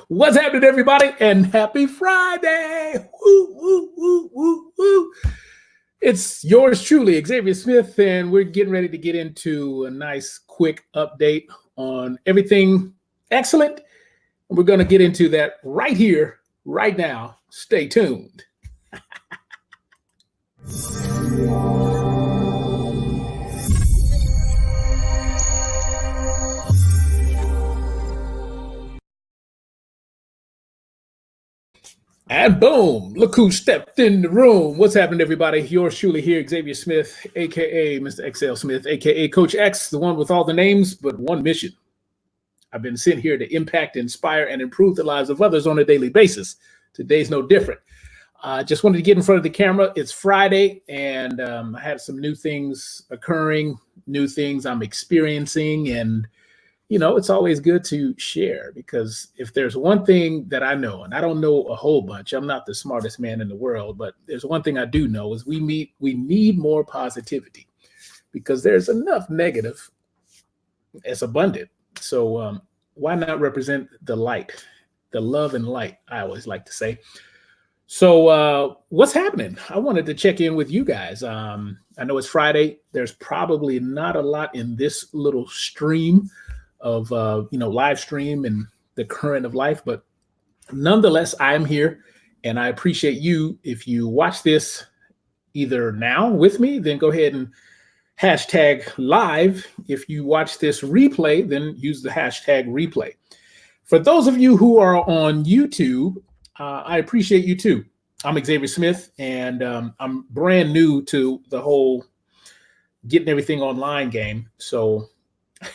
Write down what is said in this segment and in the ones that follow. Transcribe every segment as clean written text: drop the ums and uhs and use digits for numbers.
What's happening, everybody? And happy Friday! Woo, woo, woo, woo, woo. It's yours truly, Xavier Smith, and we're getting ready to get into a nice, quick update on everything excellent. We're going to get into that right here, right now. Stay tuned. And boom, look who stepped in the room. What's happening, everybody? Yours truly here, Xavier Smith, a.k.a. Mr. XL Smith, a.k.a. Coach X, the one with all the names, but one mission. I've been sent here to impact, inspire, and improve the lives of others on a daily basis. Today's no different. Just wanted to get in front of the camera. It's Friday, and I had some new things occurring, new things I'm experiencing, and you know, it's always good to share because if there's one thing that I know, and I don't know a whole bunch, I'm not the smartest man in the world, but there's one thing I do know is we need more positivity because there's enough negative. It's abundant. So why not represent the light, the love and light, I always like to say. So what's happening? I wanted to check in with you guys. I know it's Friday. There's probably not a lot in this little stream of live stream and the current of life, but nonetheless, I'm here and I appreciate you. If you watch this either now with me, then go ahead and hashtag live. If you watch this replay, then use the hashtag replay. For those of you who are on YouTube, I appreciate you too. I'm Xavier Smith, and I'm brand new to the whole getting everything online game. So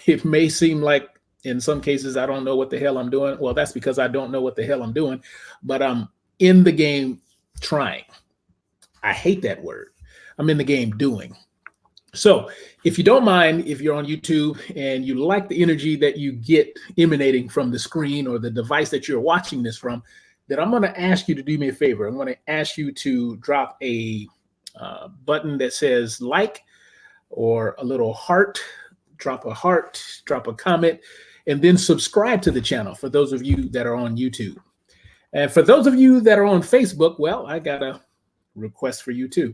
it may seem like in some cases I don't know what the hell I'm doing. Well, that's because I don't know what the hell I'm doing, but I'm in the game trying. I hate that word. I'm in the game doing. So if you don't mind, if you're on YouTube and you like the energy that you get emanating from the screen or the device that you're watching this from, then I'm going to ask you to do me a favor. I'm going to ask you to drop a button that says like or a little heart. Drop a heart, drop a comment, and then subscribe to the channel for those of you that are on YouTube. And for those of you that are on Facebook, well, I got a request for you too.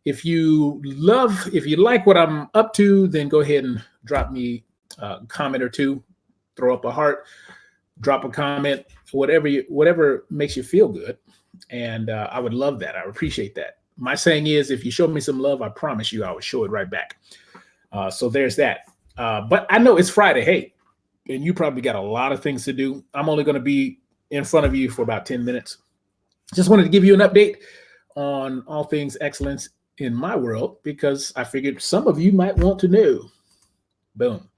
If you like what I'm up to, then go ahead and drop me a comment or two, throw up a heart, drop a comment, whatever makes you feel good. And I would love that. I appreciate that. My saying is, if you show me some love, I promise you I will show it right back. So there's that. But I know it's Friday, hey, and you probably got a lot of things to do. I'm only going to be in front of you for about 10 minutes. Just wanted to give you an update on all things excellence in my world because I figured some of you might want to know. Boom.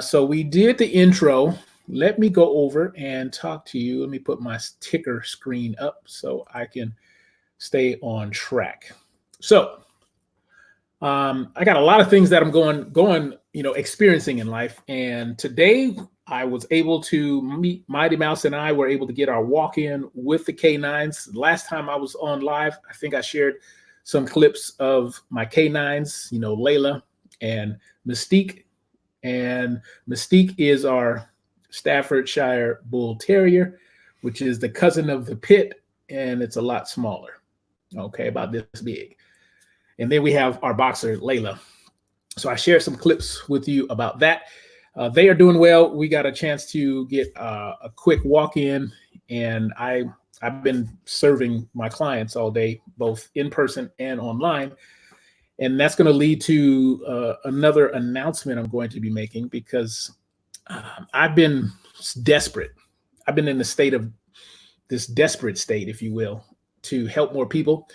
So we did the intro. Let me go over and talk to you. Let me put my ticker screen up so I can stay on track. So I got a lot of things that I'm going, experiencing in life. And today I was able to meet Mighty Mouse, and I were able to get our walk-in with the K9s. Last time I was on live, I think I shared some clips of my K9s, Layla and Mystique. And Mystique is our Staffordshire Bull Terrier, which is the cousin of the Pit, and it's a lot smaller. Okay, about this big. And then we have our boxer, Layla. So I shared some clips with you about that. They are doing well. We got a chance to get a quick walk-in, and I've been serving my clients all day, both in person and online. And that's going to lead to another announcement I'm going to be making because I've been desperate. I've been in this desperate state, if you will, to help more people.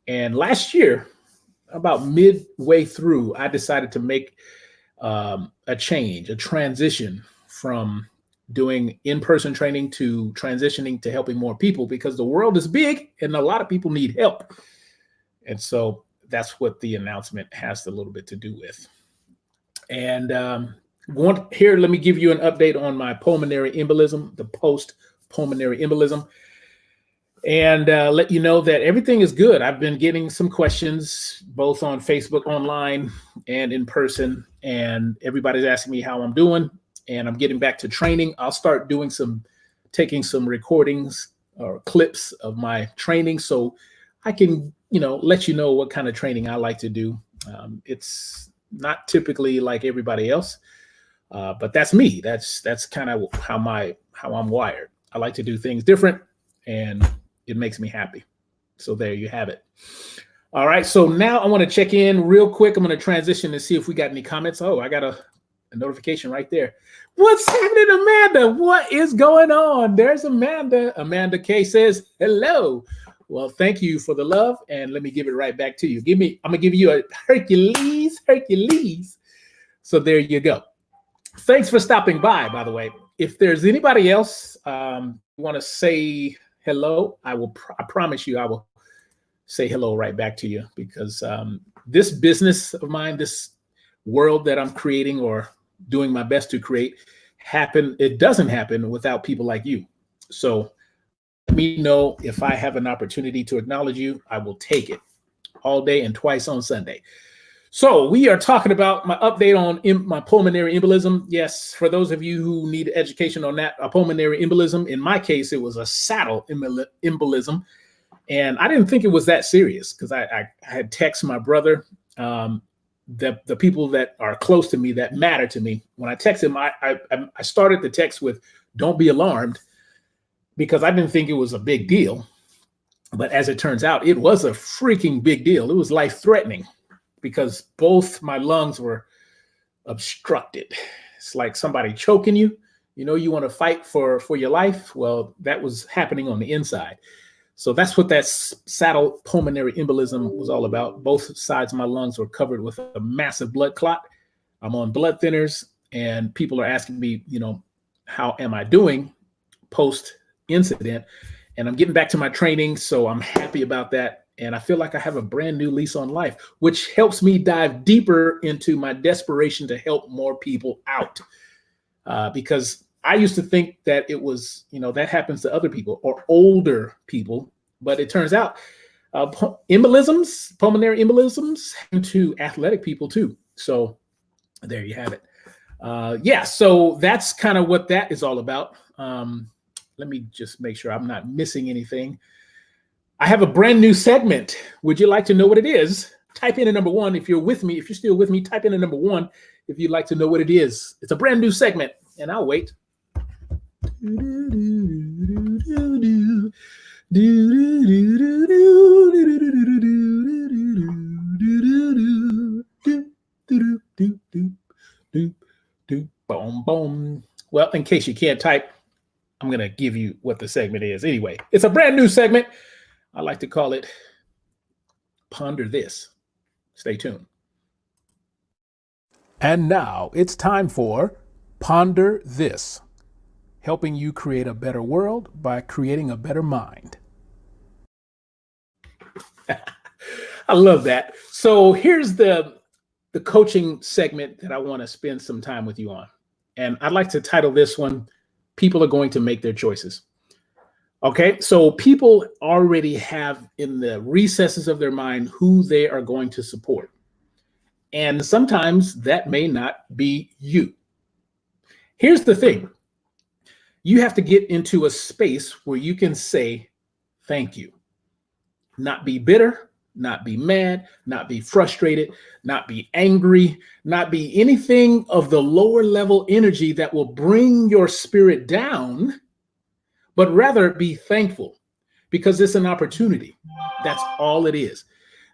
And last year, about midway through, I decided to make a transition from doing in-person training to transitioning to helping more people because the world is big and a lot of people need help. And so that's what the announcement has a little bit to do with. And let me give you an update on my pulmonary embolism, the post-pulmonary embolism. And let you know that everything is good. I've been getting some questions both on Facebook, online, and in person. And everybody's asking me how I'm doing. and I'm getting back to training. I'll start taking some recordings or clips of my training so I can, let you know what kind of training I like to do. It's not typically like everybody else, but that's me. That's kind of how I'm wired. I like to do things different, and it makes me happy. So there you have it. All right. So now I want to check in real quick. I'm going to transition and see if we got any comments. Oh, I got a notification right there. What's happening, Amanda? What is going on? There's Amanda. Amanda K says, hello. Well, thank you for the love. And let me give it right back to you. I'm going to give you a Hercules. So there you go. Thanks for stopping by the way. If there's anybody else want to say hello, I promise you I will say hello right back to you, because this business of mine, this world that I'm creating or doing my best to create, it doesn't happen without people like you. So let me know if I have an opportunity to acknowledge you. I will take it all day and twice on Sunday. So we are talking about my update on my pulmonary embolism. Yes, for those of you who need education on that, a pulmonary embolism, in my case, it was a saddle embolism. And I didn't think it was that serious, because I had texted my brother, the people that are close to me, that matter to me. When I text him, I started the text with, don't be alarmed, because I didn't think it was a big deal. But as it turns out, it was a freaking big deal. It was life-threatening, because both my lungs were obstructed. It's like somebody choking you. You want to fight for your life. Well, that was happening on the inside. So that's what that saddle pulmonary embolism was all about. Both sides of my lungs were covered with a massive blood clot. I'm on blood thinners, and people are asking me, how am I doing post-incident? And I'm getting back to my training, so I'm happy about that. And I feel like I have a brand new lease on life, which helps me dive deeper into my desperation to help more people out. Because I used to think that it was, that happens to other people or older people, but it turns out pulmonary embolisms happen to athletic people too. So there you have it. So that's kind of what that is all about. Let me just make sure I'm not missing anything. I have a brand new segment. Would you like to know what it is? Type in a number 1 if you're with me. If you're still with me, type in a number 1 if you'd like to know what it is. It's a brand new segment, and I'll wait. Boom, boom. Well, in case you can't type, I'm going to give you what the segment is. Anyway, it's a brand new segment. I like to call it Ponder This. Stay tuned. And now it's time for Ponder This, helping you create a better world by creating a better mind. I love that. So here's the coaching segment that I want to spend some time with you on. And I'd like to title this one, People Are Going to Make Their Choices. Okay, so people already have in the recesses of their mind who they are going to support. And sometimes that may not be you. Here's the thing. You have to get into a space where you can say, thank you. Not be bitter, not be mad, not be frustrated, not be angry, not be anything of the lower level energy that will bring your spirit down, but rather be thankful, because it's an opportunity. That's all it is.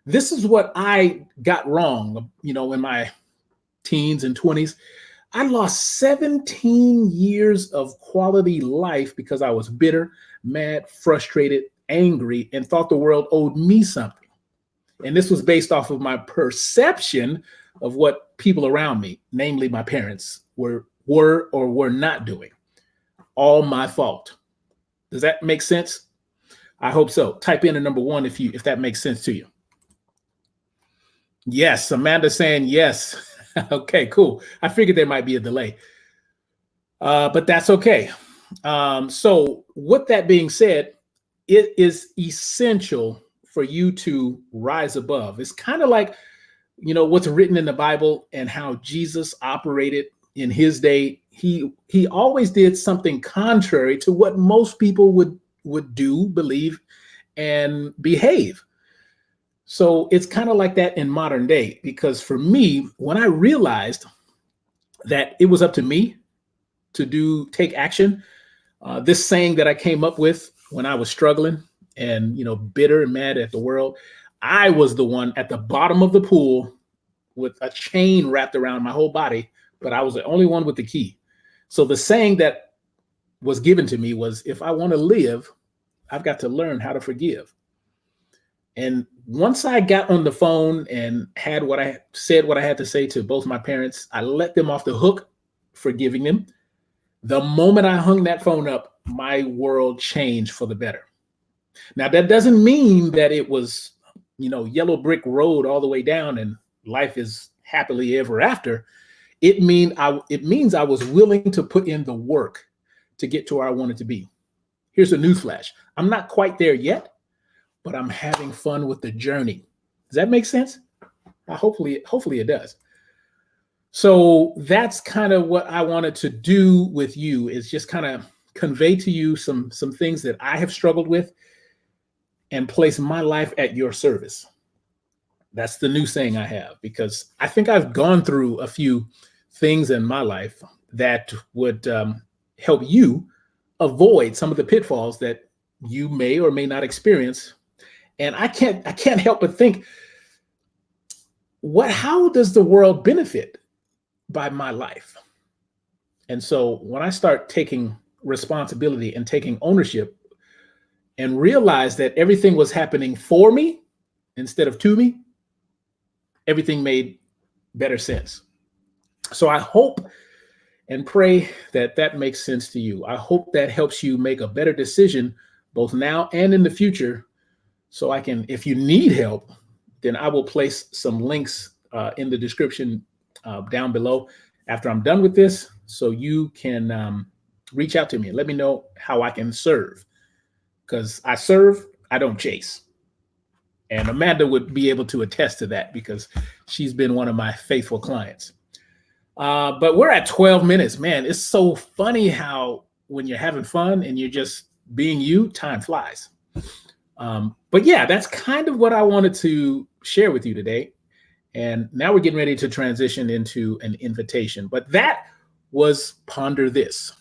This is what I got wrong, in my teens and 20s. I lost 17 years of quality life because I was bitter, mad, frustrated, angry, and thought the world owed me something. And this was based off of my perception of what people around me, namely my parents, were or were not doing. All my fault. Does that make sense? I hope so. Type in a number 1 if that makes sense to you. Yes, Amanda saying yes. Okay, cool. I figured there might be a delay, but that's okay. So with that being said, it is essential for you to rise above. It's kind of like, what's written in the Bible and how Jesus operated in his day. he always did something contrary to what most people would do, believe, and behave. So it's kind of like that in modern day, because for me, when I realized that it was up to me to take action, this saying that I came up with when I was struggling and, bitter and mad at the world, I was the one at the bottom of the pool with a chain wrapped around my whole body, but I was the only one with the key. So the saying that was given to me was, if I want to live, I've got to learn how to forgive. And once I got on the phone and had what I had to say to both my parents, I let them off the hook, forgiving them. The moment I hung that phone up, my world changed for the better. Now, that doesn't mean that it was, yellow brick road all the way down and life is happily ever after. It means I was willing to put in the work to get to where I wanted to be. Here's a newsflash. I'm not quite there yet, but I'm having fun with the journey. Does that make sense? Hopefully it does. So that's kind of what I wanted to do with you, is just kind of convey to you some things that I have struggled with and place my life at your service. That's the new saying I have, because I think I've gone through a few things in my life that would help you avoid some of the pitfalls that you may or may not experience. And I can't help but think, how does the world benefit by my life? And so when I start taking responsibility and taking ownership and realize that everything was happening for me instead of to me, everything made better sense. So I hope and pray that makes sense to you. I hope that helps you make a better decision both now and in the future. So I can, if you need help, then I will place some links in the description down below after I'm done with this, so you can reach out to me and let me know how I can serve. Because I serve, I don't chase. And Amanda would be able to attest to that, because she's been one of my faithful clients. But we're at 12 minutes. Man, it's so funny how when you're having fun and you're just being you, time flies. But yeah, that's kind of what I wanted to share with you today. And now we're getting ready to transition into an invitation. But that was Ponder This.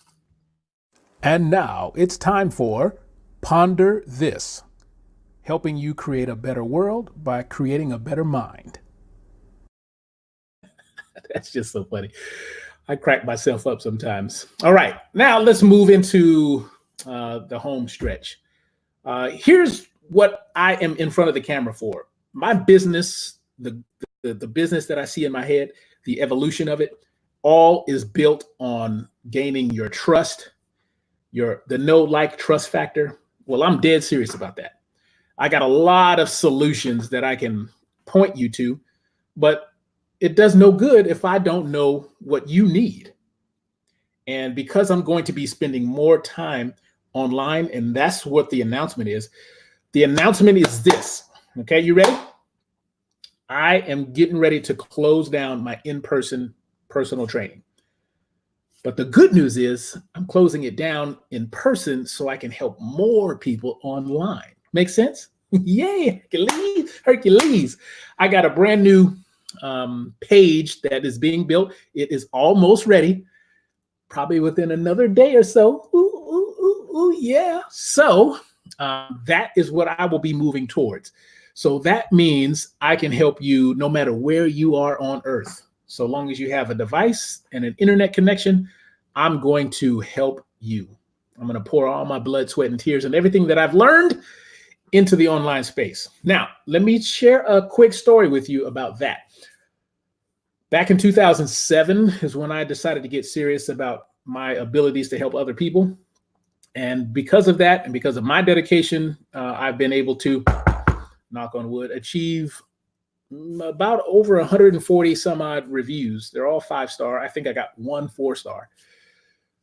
And now it's time for Ponder This, helping you create a better world by creating a better mind. That's just so funny. I crack myself up sometimes. All right, now let's move into the home stretch. Here's what I am in front of the camera for. My business, the business that I see in my head, the evolution of it, all is built on gaining your trust, the know, like, trust factor. Well, I'm dead serious about that. I got a lot of solutions that I can point you to, but it does no good if I don't know what you need. And because I'm going to be spending more time online, and that's what the announcement is. The announcement is this. Okay, you ready? I am getting ready to close down my in-person personal training. But the good news is I'm closing it down in person so I can help more people online. Make sense? Yay, Hercules. I got a brand new page that is being built. It is almost ready, probably within another day or so. Yeah. So that is what I will be moving towards. So that means I can help you no matter where you are on earth. So long as you have a device and an internet connection, I'm going to help you. I'm going to pour all my blood, sweat, and tears and everything that I've learned into the online space. Now, let me share a quick story with you about that. Back in 2007 is when I decided to get serious about my abilities to help other people. And because of that, and because of my dedication, I've been able to, knock on wood, achieve about over 140 some odd reviews. They're all 5-star. I think I got one 4-star.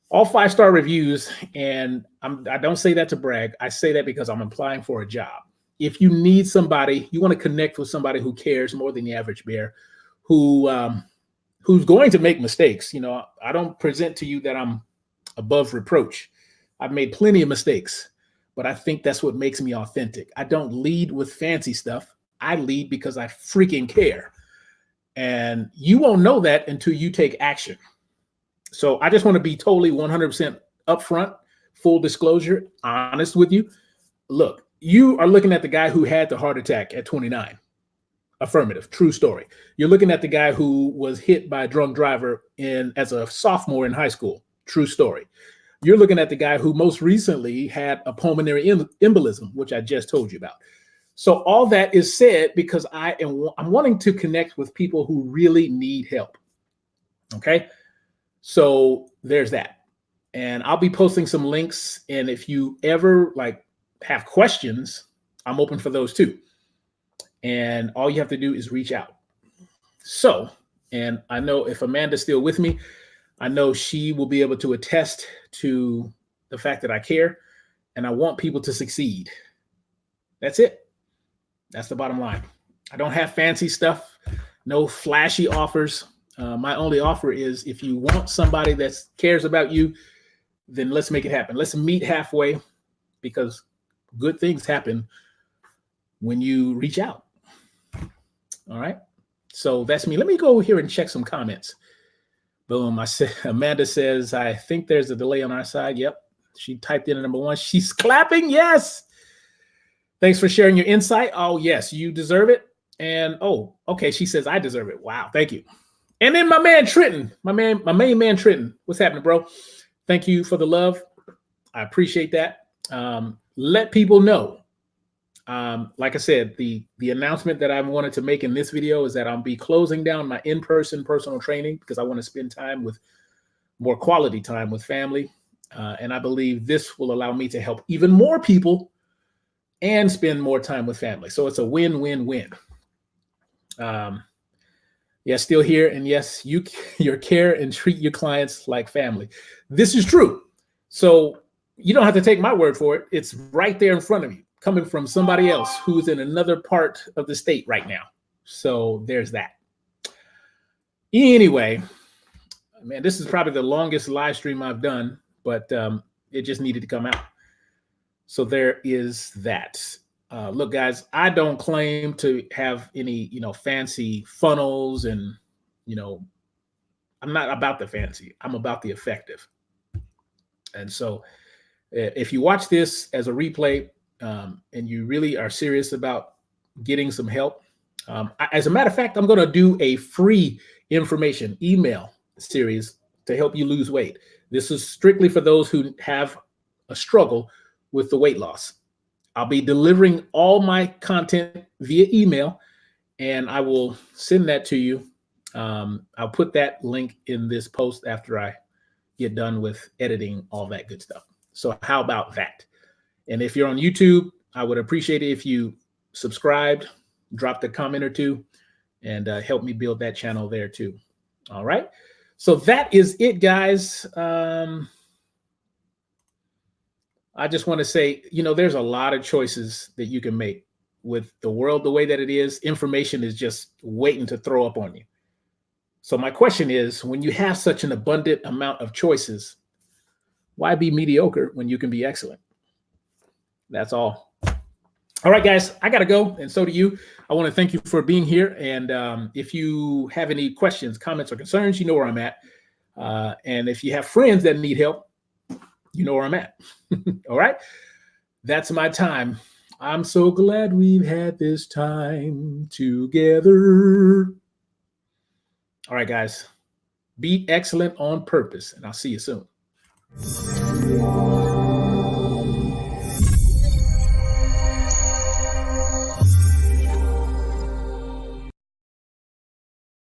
All 5-star reviews. And I don't say that to brag. I say that because I'm applying for a job. If you need somebody, you want to connect with somebody who cares more than the average bear, who who's going to make mistakes. I don't present to you that I'm above reproach. I've made plenty of mistakes, but I think that's what makes me authentic. I don't lead with fancy stuff. I lead because I freaking care. And you won't know that until you take action. So I just want to be totally 100% upfront, full disclosure, honest with you. Look, you are looking at the guy who had the heart attack at 29. Affirmative, true story. You're looking at the guy who was hit by a drunk driver as a sophomore in high school. True story. You're looking at the guy who most recently had a pulmonary embolism, which I just told you about. So all that is said because I'm wanting to connect with people who really need help. Okay, so there's that, and I'll be posting some links. And if you ever have questions, I'm open for those too. And all you have to do is reach out. So, and I know if Amanda's still with me, I know she will be able to attest to the fact that I care and I want people to succeed. That's it. That's the bottom line. I don't have fancy stuff, no flashy offers. My only offer is if you want somebody that cares about you, then let's make it happen. Let's meet halfway, because good things happen when you reach out. All right. So that's me. Let me go over here and check some comments. Boom. Amanda says, I think there's a delay on our side. Yep. She typed in a number 1. She's clapping. Yes. Thanks for sharing your insight. Oh, yes, you deserve it. And oh, okay. She says, I deserve it. Wow. Thank you. And then my man Trenton, my main man Trenton. What's happening, bro? Thank you for the love. I appreciate that. Let people know. Like I said, the announcement that I wanted to make in this video is that I'll be closing down my in-person personal training because I want to spend time with more quality time with family. And I believe this will allow me to help even more people and spend more time with family. So it's a win-win-win. Yes, still here. And yes, your care and treat your clients like family. This is true. So you don't have to take my word for it. It's right there in front of you, coming from somebody else who's in another part of the state right now. So there's that. Anyway, man, this is probably the longest live stream I've done, but it just needed to come out. So there is that. Look, guys, I don't claim to have any, fancy funnels and, I'm not about the fancy. I'm about the effective. And so if you watch this as a replay and you really are serious about getting some help, as a matter of fact, I'm going to do a free information email series to help you lose weight. This is strictly for those who have a struggle with the weight loss. I'll be delivering all my content via email, and I will send that to you. I'll put that link in this post after I get done with editing all that good stuff. So how about that? And if you're on YouTube, I would appreciate it if you subscribed, dropped a comment or two, and help me build that channel there too. All right. So that is it, guys. I just want to say, there's a lot of choices that you can make with the world the way that it is. Information is just waiting to throw up on you. So my question is, when you have such an abundant amount of choices, why be mediocre when you can be excellent? That's all. All right, guys, I got to go. And so do you. I want to thank you for being here. And if you have any questions, comments, or concerns, you know where I'm at. And if you have friends that need help, you know where I'm at. All right. That's my time. I'm so glad we've had this time together. All right, guys. Be excellent on purpose, and I'll see you soon.